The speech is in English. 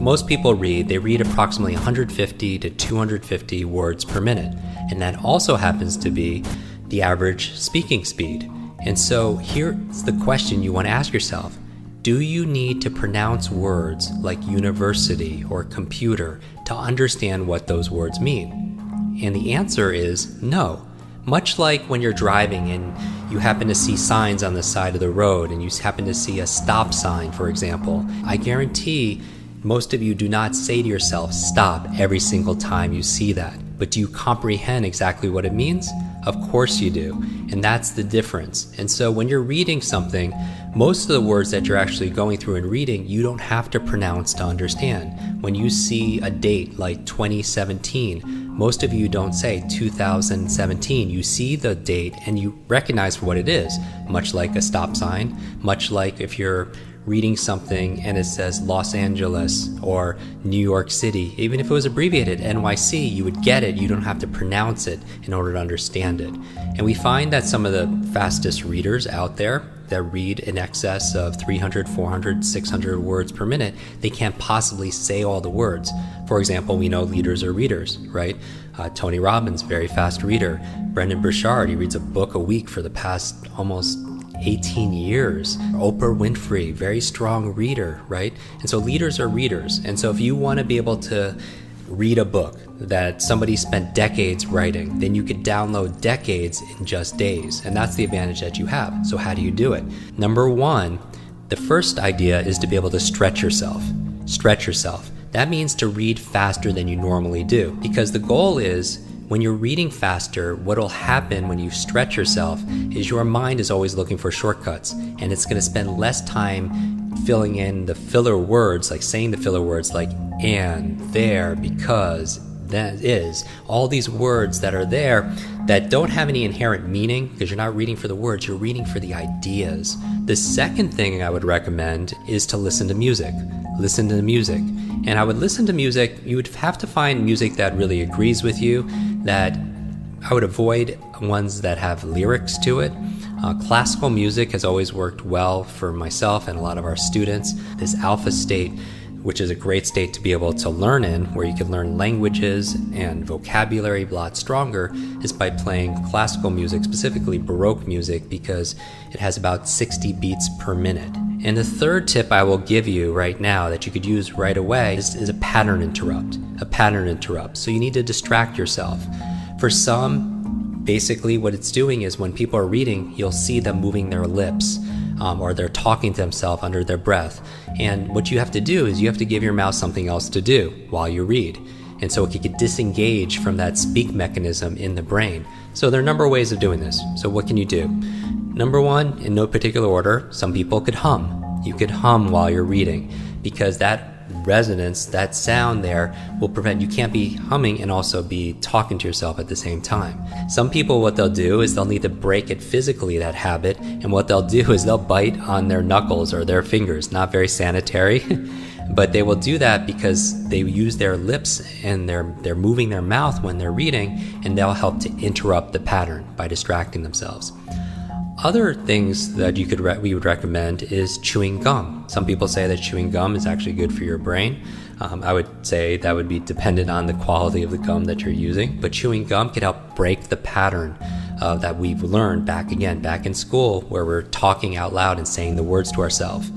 most people they read approximately 150 to 250 words per minute. And that also happens to be the average speaking speed. And so here's the question you want to ask yourself. Do you need to pronounce words like university or computer to understand what those words mean? And the answer is no. Much like when you're driving and you happen to see signs on the side of the road and you happen to see a stop sign, for example, I guarantee most of you do not say to yourself, stop, every single time you see that. But do you comprehend exactly what it means? Of course you do. And that's the difference. And so when you're reading something, most of the words that you're actually going through and reading, you don't have to pronounce to understand. When you see a date like 2017, most of you don't say 2017. You see the date and you recognize for what it is, much like a stop sign, much like if you're reading something and it says Los Angeles or New York City. Even if it was abbreviated NYC, you would get it. You don't have to pronounce it in order to understand it. And we find that some of the fastest readers out there that read in excess of 300, 400, 600 words per minute, they can't possibly say all the words. For example, we know leaders are readers, right? Tony Robbins, very fast reader. Brendan Burchard, he reads a book a week for the past almost 18 years. Oprah Winfrey, very strong reader, right? And so leaders are readers. And so if you want to be able to read a book that somebody spent decades writing, then you could download decades in just days. And that's the advantage that you have. So how do you do it? Number one, the first idea is to be able to stretch yourself. Stretch yourself. That means to read faster than you normally do. Because the goal is, when you're reading faster, what will happen when you stretch yourself is your mind is always looking for shortcuts, and it's going to spend less time filling in the filler words, like saying the filler words like and, there, because, that is. All these words that are there that don't have any inherent meaning because you're not reading for the words, you're reading for the ideas. The second thing I would recommend is to listen to music. Listen to the music. And I would listen to music, you would have to find music that really agrees with you, that I would avoid ones that have lyrics to it. Classical music has always worked well for myself and a lot of our students. This alpha state, which is a great state to be able to learn in, where you can learn languages and vocabulary a lot stronger, is by playing classical music, specifically Baroque music, because it has about 60 beats per minute. And the third tip I will give you right now that you could use right away is a pattern interrupt. A pattern interrupt. So you need to distract yourself. For some, basically what it's doing is when people are reading, you'll see them moving their lips, or they're talking to themselves under their breath. And what you have to do is you have to give your mouth something else to do while you read. And so it could disengage from that speak mechanism in the brain. So there are a number of ways of doing this. So what can you do? Number one, in no particular order, some people could hum. You could hum while you're reading, because that resonance, that sound there will prevent, you can't be humming and also be talking to yourself at the same time. Some people, what they'll do is they'll need to break it physically, that habit, and what they'll do is they'll bite on their knuckles or their fingers. Not very sanitary, but they will do that because they use their lips and they're moving their mouth when they're reading, and they'll help to interrupt the pattern by distracting themselves. Other things that we would recommend is chewing gum. Some people say that chewing gum is actually good for your brain. I would say that would be dependent on the quality of the gum that you're using, but chewing gum can help break the pattern that we've learned back in school, where we're talking out loud and saying the words to ourselves.